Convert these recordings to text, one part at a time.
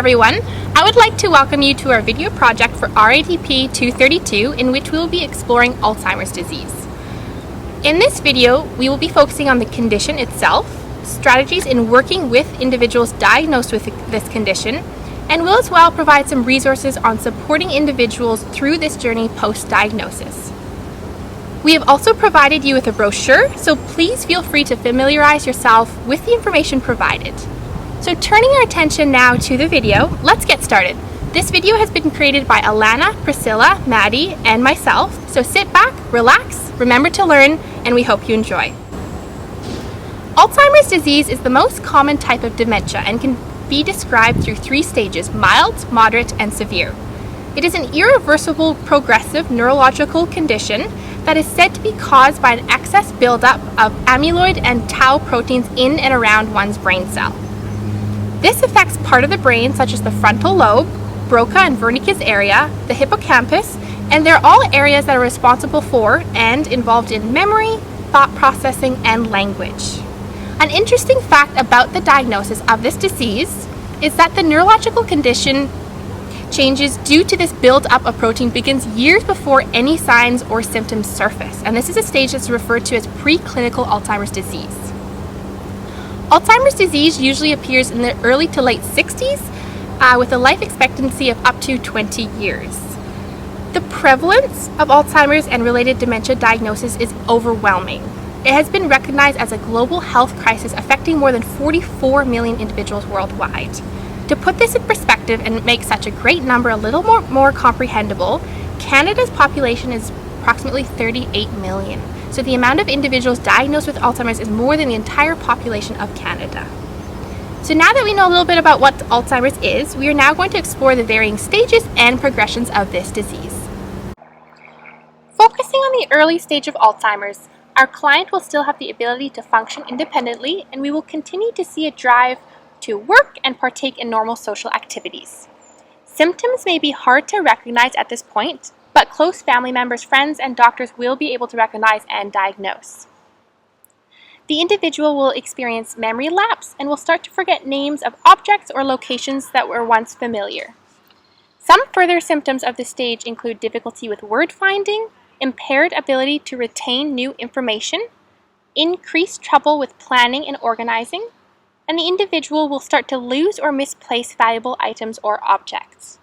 everyone! I would like to welcome you to our video project for RADP 232, in which we will be exploring Alzheimer's disease. In this video, we will be focusing on the condition itself, strategies in working with individuals diagnosed with this condition, and will as well provide some resources on supporting individuals through this journey post-diagnosis. We have also provided you with a brochure, so please feel free to familiarize yourself with the information provided. So turning our attention now to the video, let's get started. This video has been created by Alana, Priscilla, Maddie, and myself, so sit back, relax, remember to learn, and we hope you enjoy. Alzheimer's disease is the most common type of dementia and can be described through three stages: mild, moderate, and severe. It is an irreversible progressive neurological condition that is said to be caused by an excess buildup of amyloid and tau proteins in and around one's brain cell. This affects part of the brain such as the frontal lobe, Broca and Wernicke's area, the hippocampus, and they're all areas that are responsible for and involved in memory, thought processing, and language. An interesting fact about the diagnosis of this disease is that the neurological condition changes due to this build-up of protein begins years before any signs or symptoms surface, and this is a stage that's referred to as preclinical Alzheimer's disease. Alzheimer's disease usually appears in the early to late 60s with a life expectancy of up to 20 years. The prevalence of Alzheimer's and related dementia diagnosis is overwhelming. It has been recognized as a global health crisis affecting more than 44 million individuals worldwide. To put this in perspective and make such a great number a little more comprehensible, Canada's population is approximately 38 million. So the amount of individuals diagnosed with Alzheimer's is more than the entire population of Canada. So now that we know a little bit about what Alzheimer's is, we are now going to explore the varying stages and progressions of this disease. Focusing on the early stage of Alzheimer's, our client will still have the ability to function independently, and we will continue to see a drive to work and partake in normal social activities. Symptoms may be hard to recognize at this point, but close family members, friends, and doctors will be able to recognize and diagnose. The individual will experience memory lapse and will start to forget names of objects or locations that were once familiar. Some further symptoms of this stage include difficulty with word finding, impaired ability to retain new information, increased trouble with planning and organizing, and the individual will start to lose or misplace valuable items or objects.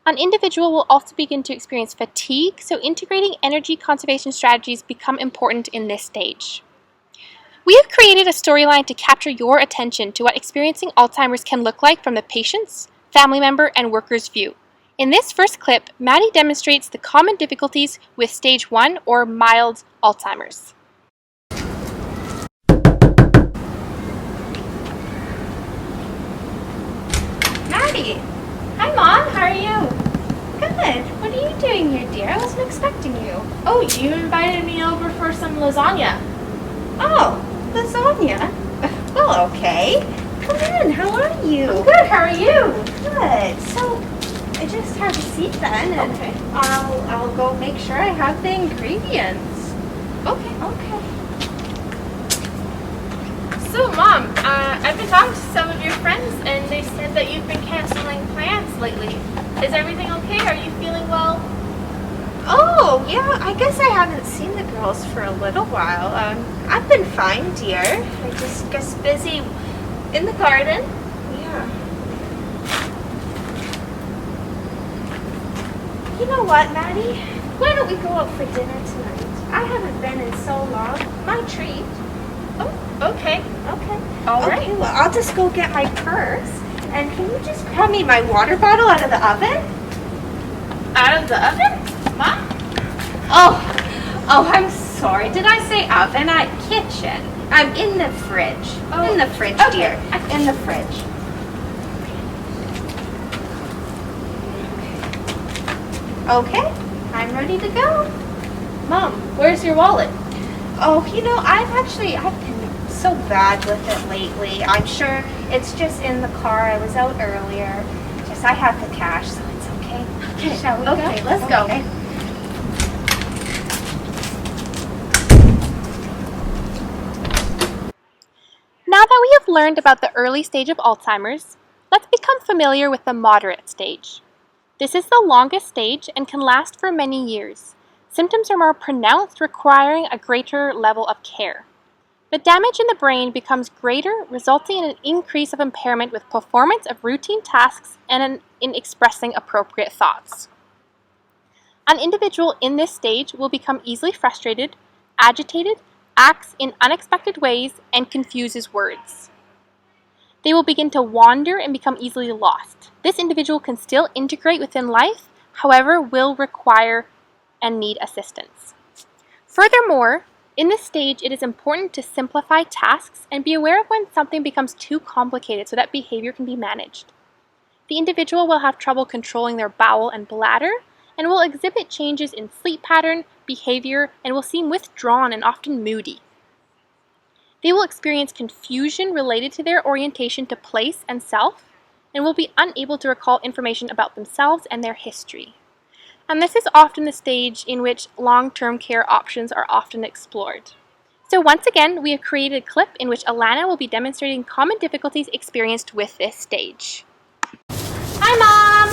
An individual will also begin to experience fatigue, so integrating energy conservation strategies become important in this stage. We have created a storyline to capture your attention to what experiencing Alzheimer's can look like from the patient's, family member, and worker's view. In this first clip, Maddie demonstrates the common difficulties with stage 1 or mild Alzheimer's. Maddie! Hi Mom, how are you? Good. What are you doing here, dear? I wasn't expecting you. Oh, you invited me over for some lasagna. Oh, lasagna? Well, okay. Come in. How are you? I'm good, how are you? Good. So, I just have a seat then, and Okay. I'll go make sure I have the ingredients. Okay. Okay. So Mom, I've been talking to some of your friends and they said that you've been canceling plans lately. Is everything okay? Are you feeling well? Oh, yeah. I guess I haven't seen the girls for a little while. I've been fine, dear. I just guess busy in the garden. Yeah. You know what, Maddie? Why don't we go out for dinner tonight? I haven't been in so long. My treat. Oh, okay. Okay. All right. Okay, well, I'll just go get my purse. And can you just grab me my water bottle out of the oven? Out of the oven? Mom? Oh, I'm sorry. Did I say oven? Kitchen. I'm in the fridge. Oh, in the fridge, okay. dear. In the fridge. Okay, I'm ready to go. Mom, where's your wallet? Oh, I've been so bad with it lately. I'm sure it's just in the car. I was out earlier. I have the cash, so it's okay. Okay. Shall we go? Okay, let's go. Okay. Now that we have learned about the early stage of Alzheimer's, Let's become familiar with the moderate stage. This is the longest stage and can last for many years. Symptoms are more pronounced, requiring a greater level of care. The damage in the brain becomes greater, resulting in an increase of impairment with performance of routine tasks and in expressing appropriate thoughts. An individual in this stage will become easily frustrated, agitated, acts in unexpected ways, and confuses words. They will begin to wander and become easily lost. This individual can still integrate within life, however, will require and need assistance. Furthermore, in this stage, it is important to simplify tasks and be aware of when something becomes too complicated so that behavior can be managed. The individual will have trouble controlling their bowel and bladder and will exhibit changes in sleep pattern, behavior, and will seem withdrawn and often moody. They will experience confusion related to their orientation to place and self and will be unable to recall information about themselves and their history. And this is often the stage in which long-term care options are often explored. So once again, we have created a clip in which Alana will be demonstrating common difficulties experienced with this stage. Hi, Mom!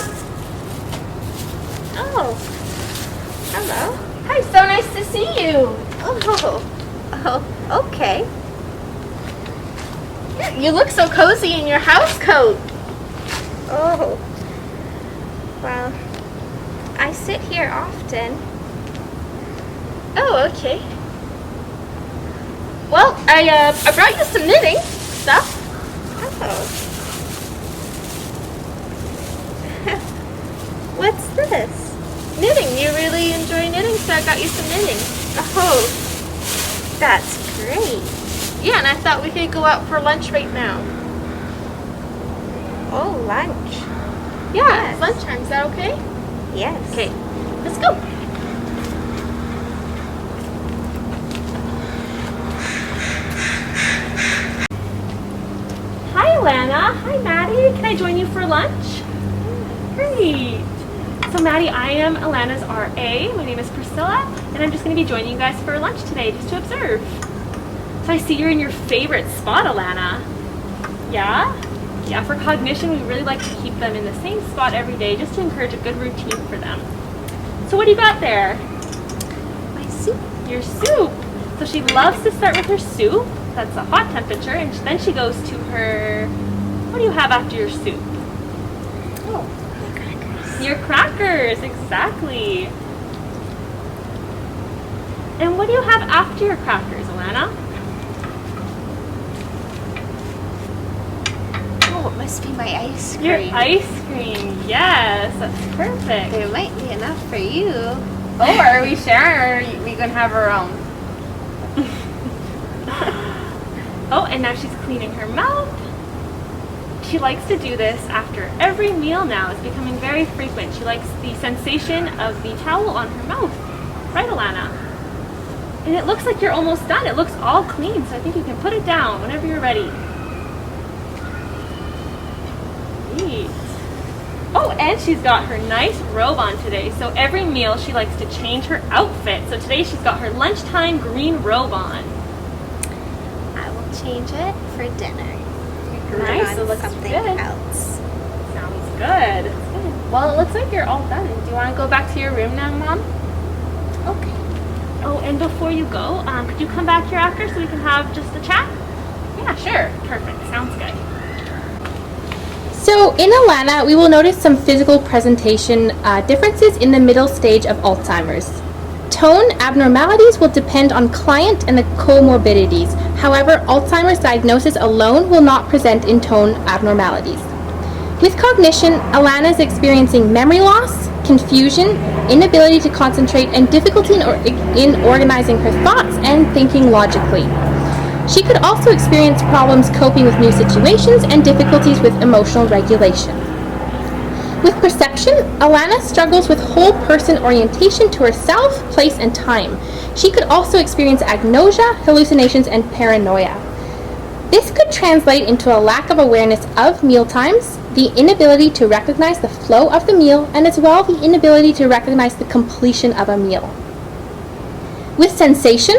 Oh, hello. Hi, so nice to see you! Oh, okay. Yeah, you look so cozy in your house coat. Oh, well, I sit here often. Oh, okay. Well, I brought you some knitting stuff. Oh. What's this? Knitting. You really enjoy knitting, so I got you some knitting. Oh, that's great. Yeah, and I thought we could go out for lunch right now. Oh, lunch. Yeah, Yes. it's lunchtime. Is that okay? Yes. Okay, let's go. Hi, Alana. Hi, Maddie. Can I join you for lunch? Great. So, Maddie, I am Alana's RA. My name is Priscilla, and I'm just going to be joining you guys for lunch today, just to observe. So I see you're in your favorite spot, Alana. Yeah? Yeah, for cognition, we really like to keep them in the same spot every day, just to encourage a good routine for them. So what do you got there? My soup. Your soup. So she loves to start with her soup. That's a hot temperature, and then she goes to her, what do you have after your soup? Oh, my crackers. Your crackers, exactly. And what do you have after your crackers, Alana? Oh, it must be my ice cream. Your ice cream, yes, that's perfect. There might be enough for you. Oh, are we sharing, or we can have our own? Oh, and now she's cleaning her mouth. She likes to do this after every meal now. It's becoming very frequent. She likes the sensation of the towel on her mouth. Right, Alana? And it looks like you're almost done. It looks all clean, so I think you can put it down whenever you're ready. Neat. Oh, and she's got her nice robe on today. So every meal she likes to change her outfit. So today she's got her lunchtime green robe on. I will change it for dinner. Nice, Put it on looks something good. else. Sounds good. Good. Well, it looks like you're all done. Do you want to go back to your room now, Mom? Okay. Oh, and before you go, could you come back here after so we can have just a chat? Yeah, sure. Perfect. Sounds good. So in Alana, we will notice some physical presentation differences in the middle stage of Alzheimer's. Tone abnormalities will depend on client and the comorbidities. However, Alzheimer's diagnosis alone will not present in tone abnormalities. With cognition, Alana is experiencing memory loss, confusion, inability to concentrate, and difficulty in organizing her thoughts and thinking logically. She could also experience problems coping with new situations and difficulties with emotional regulation. With perception, Alana struggles with whole person orientation to herself, place, and time. She could also experience agnosia, hallucinations, and paranoia. This could translate into a lack of awareness of meal times, the inability to recognize the flow of the meal, and as well the inability to recognize the completion of a meal. With sensation,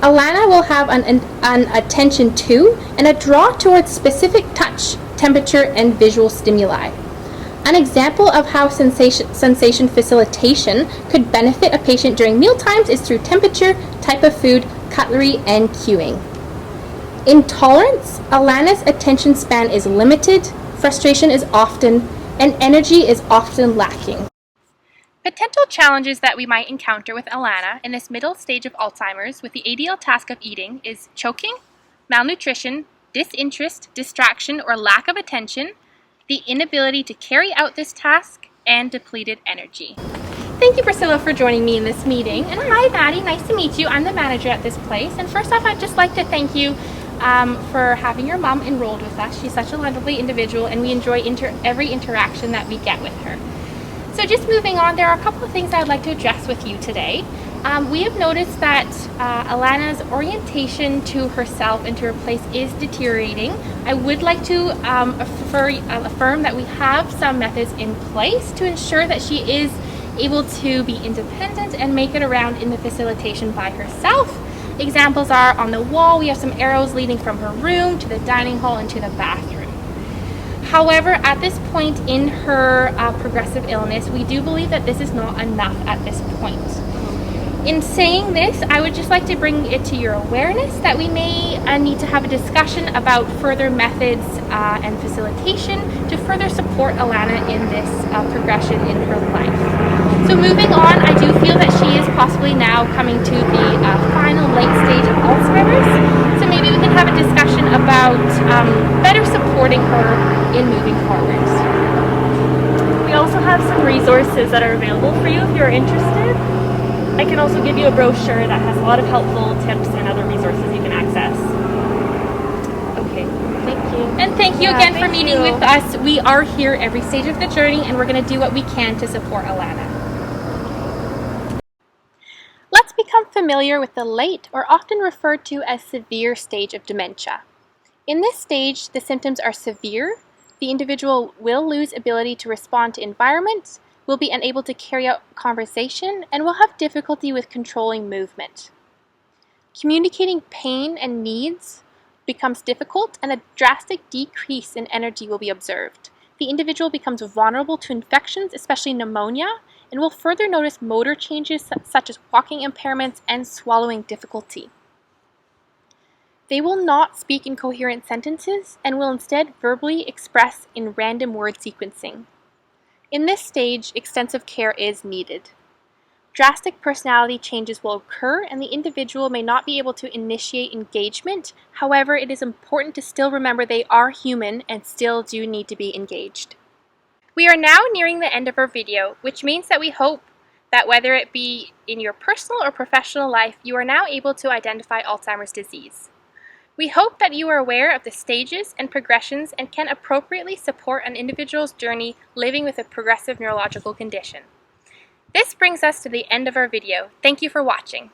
Alana will have an attention to and a draw towards specific touch, temperature, and visual stimuli. An example of how sensation facilitation could benefit a patient during mealtimes is through temperature, type of food, cutlery, and cueing. Intolerance: Alana's attention span is limited, frustration is often, and energy is often lacking. Potential challenges that we might encounter with Alana in this middle stage of Alzheimer's with the ADL task of eating is choking, malnutrition, disinterest, distraction, or lack of attention, the inability to carry out this task, and depleted energy. Thank you, Priscilla, for joining me in this meeting. And hi, Maddie. Nice to meet you. I'm the manager at this place. And first off, I'd just like to thank you for having your mom enrolled with us. She's such a lovely individual, and we enjoy every interaction that we get with her. So just moving on, there are a couple of things I'd like to address with you today. We have noticed that Alana's orientation to herself and to her place is deteriorating. I would like to affirm that we have some methods in place to ensure that she is able to be independent and make it around in the facilitation by herself. Examples are on the wall. We have some arrows leading from her room to the dining hall and to the bathroom. However, at this point in her progressive illness, we do believe that this is not enough at this point. In saying this, I would just like to bring it to your awareness that we may need to have a discussion about further methods and facilitation to further support Alana in this progression in her life. So moving on, I do feel that she is possibly now coming to the final late stage of Alzheimer's. So maybe we can have a discussion about better supporting her in moving forward. We also have some resources that are available for you if you're interested. I can also give you a brochure that has a lot of helpful tips and other resources you can access. Okay. Thank you. And thank you again for meeting with us. We are here every stage of the journey, and we're going to do what we can to support Alana. Let's become familiar with the late, or often referred to as severe, stage of dementia. In this stage, the symptoms are severe. The individual will lose ability to respond to environments, will be unable to carry out conversation, and will have difficulty with controlling movement. Communicating pain and needs becomes difficult, and a drastic decrease in energy will be observed. The individual becomes vulnerable to infections, especially pneumonia, and will further notice motor changes such as walking impairments and swallowing difficulty. They will not speak in coherent sentences and will instead verbally express in random word sequencing. In this stage, extensive care is needed. Drastic personality changes will occur, and the individual may not be able to initiate engagement. However, it is important to still remember they are human and still do need to be engaged. We are now nearing the end of our video, which means that we hope that whether it be in your personal or professional life, you are now able to identify Alzheimer's disease. We hope that you are aware of the stages and progressions and can appropriately support an individual's journey living with a progressive neurological condition. This brings us to the end of our video. Thank you for watching.